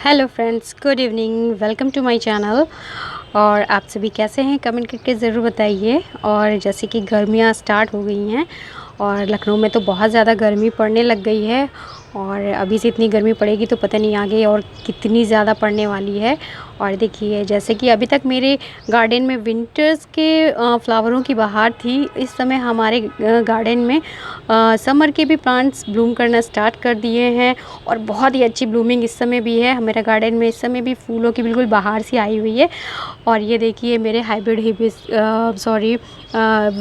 Hello friends, good evening, welcome to my channel. और आप सभी कैसे हैं, कमेंट करके ज़रूर बताइए। और जैसे कि गर्मियां स्टार्ट हो गई हैं और लखनऊ में तो बहुत ज़्यादा गर्मी पड़ने लग गई है। और अभी से इतनी गर्मी पड़ेगी तो पता नहीं आगे और कितनी ज़्यादा पड़ने वाली है। और देखिए, जैसे कि अभी तक मेरे गार्डन में विंटर्स के फ्लावरों की बहार थी, इस समय हमारे गार्डन में समर के भी प्लांट्स ब्लूम करना स्टार्ट कर दिए हैं। और बहुत ही अच्छी ब्लूमिंग इस समय भी है मेरा गार्डन में। इस समय भी फूलों की बिल्कुल बहार सी आई हुई है। और ये देखिए, मेरे हाइब्रिड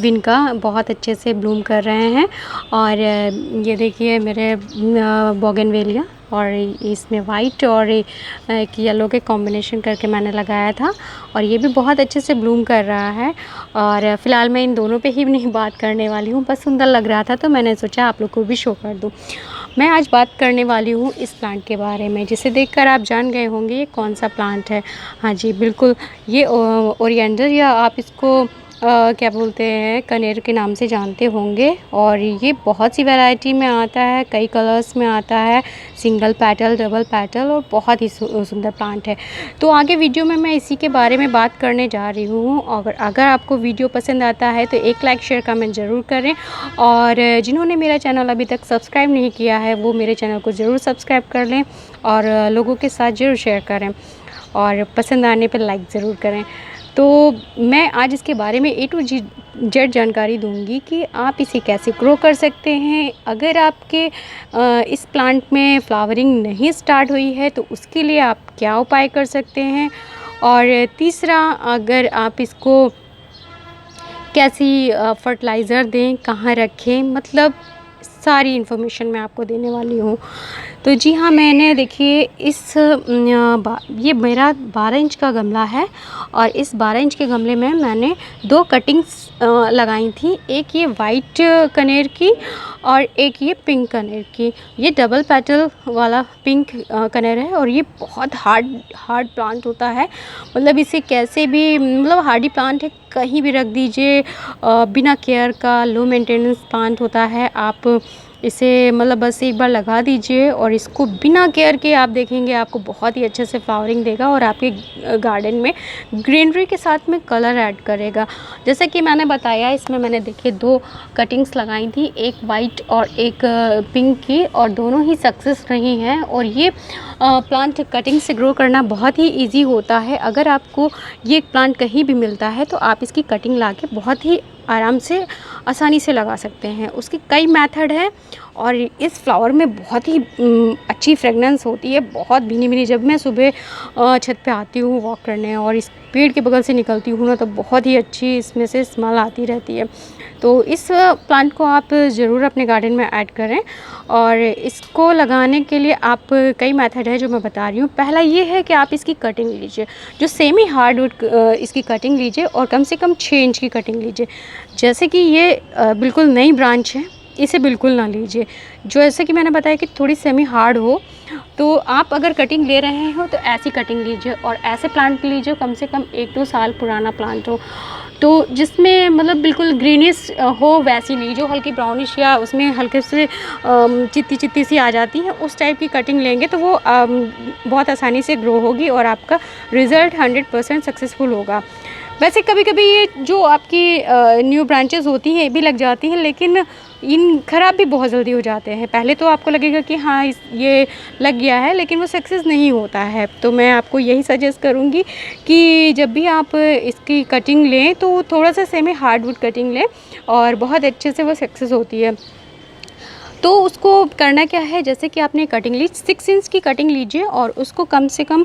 विनका बहुत अच्छे से ब्लूम कर रहे हैं। और ये देखिए मेरे बोगनवेलिया, और इसमें वाइट और एक येलो के कॉम्बिनेशन करके मैंने लगाया था, और ये भी बहुत अच्छे से ब्लूम कर रहा है। और फ़िलहाल मैं इन दोनों पे ही नहीं बात करने वाली हूँ, बस सुंदर लग रहा था तो मैंने सोचा आप लोग को भी शो कर दूँ। मैं आज बात करने वाली हूँ इस प्लांट के बारे में, जिसे देखकर आप जान गए होंगे ये कौन सा प्लांट है। हाँ जी, बिल्कुल, ये ओरिएंडर, या आप इसको क्या बोलते हैं, कनेर के नाम से जानते होंगे। और ये बहुत सी वैरायटी में आता है, कई कलर्स में आता है, सिंगल पेटल, डबल पेटल, और बहुत ही सुंदर प्लांट है। तो आगे वीडियो में मैं इसी के बारे में बात करने जा रही हूँ। अगर आपको वीडियो पसंद आता है तो एक लाइक शेयर कमेंट ज़रूर करें। और जिन्होंने मेरा चैनल अभी तक सब्सक्राइब नहीं किया है वो मेरे चैनल को ज़रूर सब्सक्राइब कर लें, और लोगों के साथ ज़रूर शेयर करें, और पसंद आने पर लाइक ज़रूर करें। तो मैं आज इसके बारे में A to Z जानकारी दूंगी कि आप इसे कैसे ग्रो कर सकते हैं। अगर आपके इस प्लांट में फ्लावरिंग नहीं स्टार्ट हुई है तो उसके लिए आप क्या उपाय कर सकते हैं। और तीसरा, अगर आप इसको कैसी फर्टिलाइज़र दें, कहाँ रखें, मतलब सारी इन्फॉर्मेशन मैं आपको देने वाली हूँ। तो जी हाँ, मैंने देखिए ये मेरा 12 इंच का गमला है, और इस 12 इंच के गमले में मैंने 2 कटिंग्स लगाई थी। एक ये वाइट कनेर की और एक ये पिंक कनेर की। ये डबल पेटल वाला पिंक कनेर है, और ये बहुत हार्ड प्लांट होता है। मतलब इसे कैसे भी, मतलब हार्डी प्लांट है, कहीं भी रख दीजिए, बिना केयर का लो मेंटेनेंस प्लांट होता है। आप इसे मतलब बस एक बार लगा दीजिए, और इसको बिना केयर के आप देखेंगे आपको बहुत ही अच्छे से फ्लावरिंग देगा, और आपके गार्डन में ग्रीनरी के साथ में कलर ऐड करेगा। जैसे कि मैंने बताया, इसमें मैंने देखिए 2 कटिंग्स लगाई थी, एक वाइट और एक पिंक की, और दोनों ही सक्सेस रही हैं। और ये प्लांट कटिंग से ग्रो करना बहुत ही ईजी होता है। अगर आपको ये प्लांट कहीं भी मिलता है तो आप इसकी कटिंग ला के बहुत ही आराम से, आसानी से लगा सकते हैं। उसके कई मेथड हैं, और इस फ्लावर में बहुत ही अच्छी फ्रेगनेंस होती है, बहुत भीनी भीनी। जब मैं सुबह छत पे आती हूँ वॉक करने और इस पेड़ के बगल से निकलती हूँ ना, तो बहुत ही अच्छी इसमें से स्मेल आती रहती है। तो इस प्लांट को आप ज़रूर अपने गार्डन में ऐड करें। और इसको लगाने के लिए आप, कई मेथड है जो मैं बता रही हूँ। पहला ये है कि आप इसकी कटिंग लीजिए, जो सेमी हार्डवुड इसकी कटिंग लीजिए, और कम से कम 6 इंच की कटिंग लीजिए। जैसे कि ये बिल्कुल नई ब्रांच है, इसे बिल्कुल ना लीजिए। जो ऐसे कि मैंने बताया कि थोड़ी सेमी हार्ड हो, तो आप अगर कटिंग ले रहे हो तो ऐसी कटिंग लीजिए, और ऐसे प्लांट लीजिए कम से कम 1-2 साल पुराना प्लांट हो, तो जिसमें मतलब बिल्कुल ग्रीनिश हो, वैसी नहीं जो हल्की ब्राउनिश या उसमें हल्के से चित्ती चित्ती सी आ जाती है, उस टाइप की कटिंग लेंगे तो वो बहुत आसानी से ग्रो होगी, और आपका रिज़ल्ट 100% सक्सेसफुल होगा। वैसे कभी कभी ये जो आपकी न्यू ब्रांचेस होती हैं ये भी लग जाती हैं, लेकिन इन ख़राब भी बहुत जल्दी हो जाते हैं। पहले तो आपको लगेगा कि हाँ ये लग गया है, लेकिन वो सक्सेस नहीं होता है। तो मैं आपको यही सजेस्ट करूँगी कि जब भी आप इसकी कटिंग लें तो थोड़ा सा सेमी हार्डवुड कटिंग लें, और बहुत अच्छे से वो सक्सेस होती है। तो उसको करना क्या है, जैसे कि आपने कटिंग ली, 6 इंच की कटिंग लीजिए, और उसको कम से कम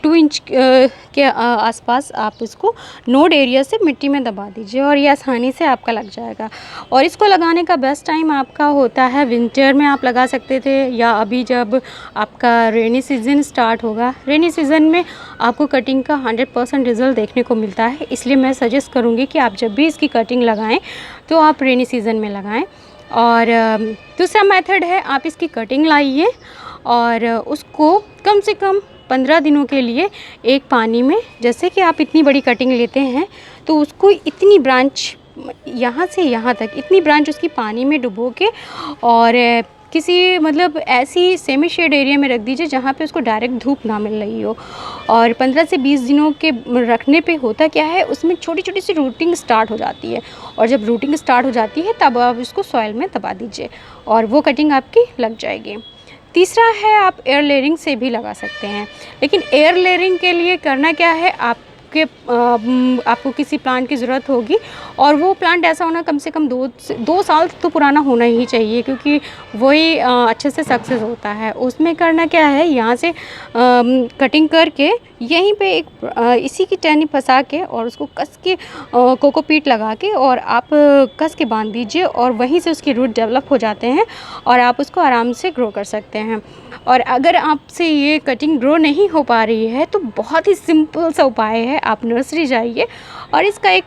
2 इंच के आसपास आप उसको नोड एरिया से मिट्टी में दबा दीजिए, और ये आसानी से आपका लग जाएगा। और इसको लगाने का बेस्ट टाइम आपका होता है विंटर में, आप लगा सकते थे, या अभी जब आपका रेनी सीज़न स्टार्ट होगा। रेनी सीज़न में आपको कटिंग का 100% रिज़ल्ट देखने को मिलता है, इसलिए मैं सजेस्ट करूँगी कि आप जब भी इसकी कटिंग लगाएँ तो आप रेनी सीज़न में लगाएँ। और दूसरा मेथड है, आप इसकी कटिंग लाइए और उसको कम से कम 15 दिनों के लिए एक पानी में, जैसे कि आप इतनी बड़ी कटिंग लेते हैं तो उसको इतनी ब्रांच, यहाँ से यहाँ तक इतनी ब्रांच उसकी पानी में डुबो के, और किसी मतलब ऐसी सेमी शेड एरिया में रख दीजिए जहाँ पे उसको डायरेक्ट धूप ना मिल रही हो। और 15 से 20 दिनों के रखने पे होता क्या है, उसमें छोटी-छोटी सी रूटिंग स्टार्ट हो जाती है, और जब रूटिंग स्टार्ट हो जाती है तब आप इसको सॉइल में दबा दीजिए और वो कटिंग आपकी लग जाएगी। तीसरा है, आप एयर लेयरिंग से भी लगा सकते हैं, लेकिन एयर लेयरिंग के लिए करना क्या है, आपको किसी प्लांट की ज़रूरत होगी, और वो प्लांट ऐसा होना कम से कम 2 साल तो पुराना होना ही चाहिए, क्योंकि वही अच्छे से सक्सेस होता है। उसमें करना क्या है, यहाँ से कटिंग करके यहीं पे इसी की टहनी फंसा के और उसको कस के कोकोपीट लगा के और आप कस के बांध दीजिए, और वहीं से उसके रूट डेवलप हो जाते हैं और आप उसको आराम से ग्रो कर सकते हैं। और अगर आपसे ये कटिंग ग्रो नहीं हो पा रही है तो बहुत ही सिंपल सा उपाय है, आप नर्सरी जाइए और इसका एक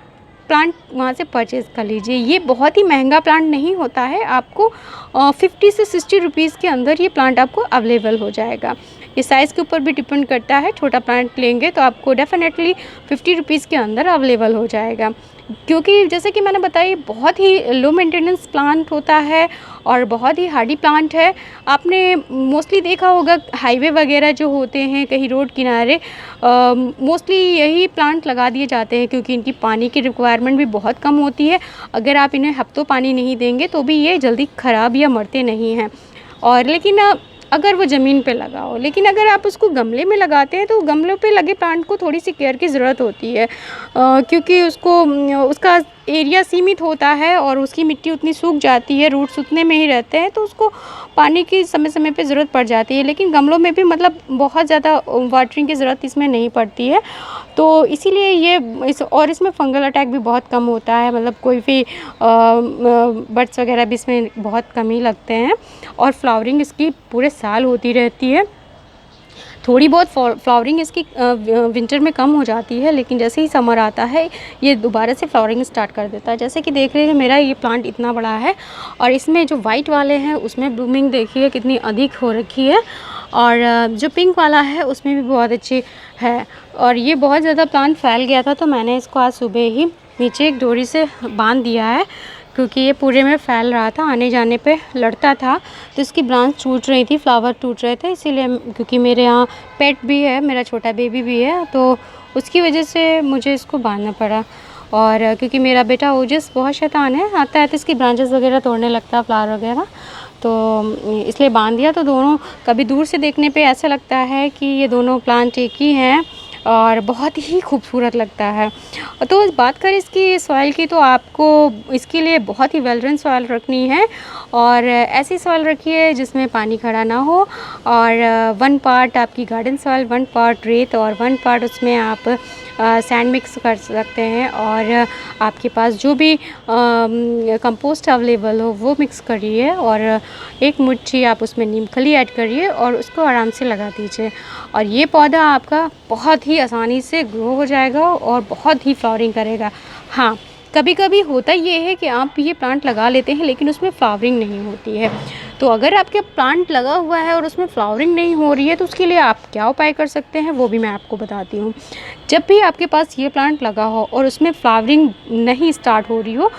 प्लांट वहाँ से परचेज़ कर लीजिए। ये बहुत ही महंगा प्लांट नहीं होता है, आपको 50 से 60 रुपीज़ के अंदर ये प्लांट आपको अवेलेबल हो जाएगा। ये साइज़ के ऊपर भी डिपेंड करता है, छोटा प्लांट लेंगे तो आपको डेफ़िनेटली 50 रुपीज़ के अंदर अवेलेबल हो जाएगा, क्योंकि जैसे कि मैंने बताया बहुत ही लो मेंटेनेंस प्लांट होता है और बहुत ही हार्डी प्लांट है। आपने मोस्टली देखा होगा हाईवे वगैरह जो होते हैं कहीं रोड किनारे, मोस्टली यही प्लांट लगा दिए जाते हैं, क्योंकि इनकी पानी की रिक्वायरमेंट भी बहुत कम होती है। अगर आप इन्हें हफ्तों पानी नहीं देंगे तो भी ये जल्दी ख़राब या मरते नहीं हैं। और लेकिन अगर वो ज़मीन पे लगा हो, लेकिन अगर आप उसको गमले में लगाते हैं तो गमलों पे लगे प्लांट को थोड़ी सी केयर की ज़रूरत होती है, क्योंकि उसका एरिया सीमित होता है और उसकी मिट्टी उतनी सूख जाती है, रूट्स उतने में ही रहते हैं, तो उसको पानी की समय समय पे ज़रूरत पड़ जाती है। लेकिन गमलों में भी मतलब बहुत ज़्यादा वाटरिंग की ज़रूरत इसमें नहीं पड़ती है, तो इसीलिए इसमें फंगल अटैक भी बहुत कम होता है, मतलब कोई भी बर्ड्स वगैरह भी इसमें बहुत कम ही लगते हैं, और फ्लावरिंग इसकी पूरे साल होती रहती है। थोड़ी बहुत फ्लावरिंग इसकी विंटर में कम हो जाती है, लेकिन जैसे ही समर आता है ये दोबारा से फ्लावरिंग स्टार्ट कर देता है। जैसे कि देख रहे हैं मेरा ये प्लांट इतना बड़ा है, और इसमें जो वाइट वाले हैं उसमें ब्लूमिंग देखिए कितनी अधिक हो रखी है, और जो पिंक वाला है उसमें भी बहुत अच्छी है। और ये बहुत ज़्यादा प्लांट फैल गया था, तो मैंने इसको आज सुबह ही नीचे एक डोरी से बांध दिया है, क्योंकि ये पूरे में फैल रहा था, आने जाने पे लड़ता था, तो इसकी ब्रांच टूट रही थी, फ्लावर टूट रहे थे, इसीलिए क्योंकि मेरे यहाँ पेट भी है, मेरा छोटा बेबी भी है, तो उसकी वजह से मुझे इसको बांधना पड़ा। और क्योंकि मेरा बेटा ओजस बहुत शैतान है, आता है तो इसकी ब्रांचेस वगैरह तोड़ने लगता है, फ्लावर वगैरह, तो इसलिए बांध दिया। तो दोनों कभी दूर से देखने पे ऐसा लगता है कि ये दोनों प्लांट एक ही हैं, और बहुत ही खूबसूरत लगता है। तो बात करें इसकी सॉइल की, तो आपको इसके लिए बहुत ही वेल ड्रेन सॉइल रखनी है, और ऐसी सॉइल रखिए जिसमें पानी खड़ा ना हो, और 1 पार्ट आपकी गार्डन सॉइल, 1 पार्ट रेत, और 1 पार्ट उसमें आप सैंड मिक्स कर सकते हैं, और आपके पास जो भी कंपोस्ट अवेलेबल हो वो मिक्स करिए, और 1 मुट्ठी आप उसमें नीम खली ऐड करिए और उसको आराम से लगा दीजिए, और ये पौधा आपका बहुत ही आसानी से ग्रो हो जाएगा और बहुत ही फ्लावरिंग करेगा। हाँ, कभी कभी होता ये है कि आप ये प्लांट लगा लेते हैं लेकिन उसमें फ्लावरिंग नहीं होती है, तो अगर आपके प्लांट लगा हुआ है और उसमें फ्लावरिंग नहीं हो रही है तो उसके लिए आप क्या उपाय कर सकते हैं वो भी मैं आपको बताती हूँ। जब भी आपके पास ये प्लांट लगा हो और उसमें फ्लावरिंग नहीं स्टार्ट हो रही हो,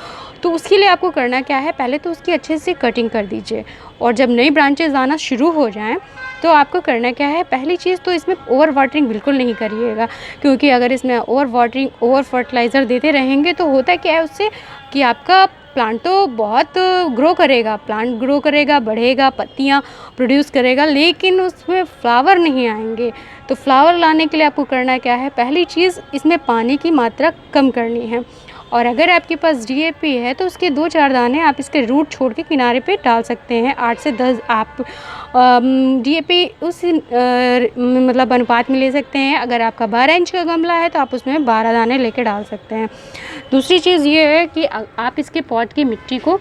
तो उसके लिए आपको करना क्या है, पहले तो उसकी अच्छे से कटिंग कर दीजिए, और जब नई ब्रांचेस आना शुरू हो जाएं तो आपको करना क्या है, पहली चीज़ तो इसमें ओवर वाटरिंग बिल्कुल नहीं करिएगा, क्योंकि अगर इसमें ओवर वाटरिंग, ओवर फर्टिलाइज़र देते रहेंगे तो होता क्या है उससे कि आपका प्लांट तो बहुत ग्रो करेगा, प्लांट ग्रो करेगा, बढ़ेगा, पत्तियाँ प्रोड्यूस करेगा, लेकिन उसमें फ्लावर नहीं आएंगे। तो फ्लावर लाने के लिए आपको करना क्या है, पहली चीज़ इसमें पानी की मात्रा कम करनी है, और अगर आपके पास डीएपी है तो उसके 2-4 दाने आप इसके रूट छोड़ के किनारे पे डाल सकते हैं। 8 से 10 आप डीएपी उस मतलब अनुपात में ले सकते हैं। अगर आपका 12 इंच का गमला है तो आप उसमें 12 दाने लेके डाल सकते हैं। दूसरी चीज़ ये है कि आप इसके पॉट की मिट्टी को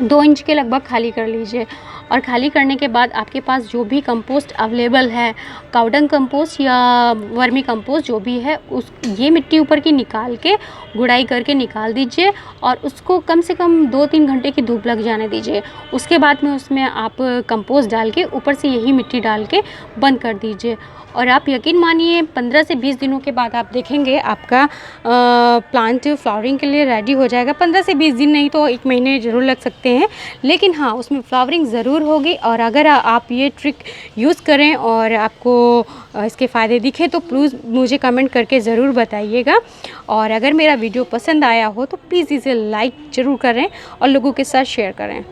2 इंच के लगभग खाली कर लीजिए, और खाली करने के बाद आपके पास जो भी कंपोस्ट अवेलेबल है, काउडंग कंपोस्ट या वर्मी कंपोस्ट जो भी है, उस ये मिट्टी ऊपर की निकाल के गुड़ाई करके निकाल दीजिए और उसको कम से कम 2-3 घंटे की धूप लग जाने दीजिए। उसके बाद में उसमें आप कंपोस्ट डाल के ऊपर से यही मिट्टी डाल के बंद कर दीजिए और आप यकीन मानिए 15 से 20 दिनों के बाद आप देखेंगे आपका प्लांट फ्लावरिंग के लिए रेडी हो जाएगा। 15 से 20 दिन नहीं तो 1 महीने ज़रूर लग सकते हैं, लेकिन हाँ, उसमें फ्लावरिंग ज़रूर होगी। और अगर आप ये ट्रिक यूज़ करें और आपको इसके फ़ायदे दिखे तो प्लीज़ मुझे कमेंट करके ज़रूर बताइएगा। और अगर मेरा वीडियो पसंद आया हो तो प्लीज़ इसे लाइक ज़रूर करें और लोगों के साथ शेयर करें।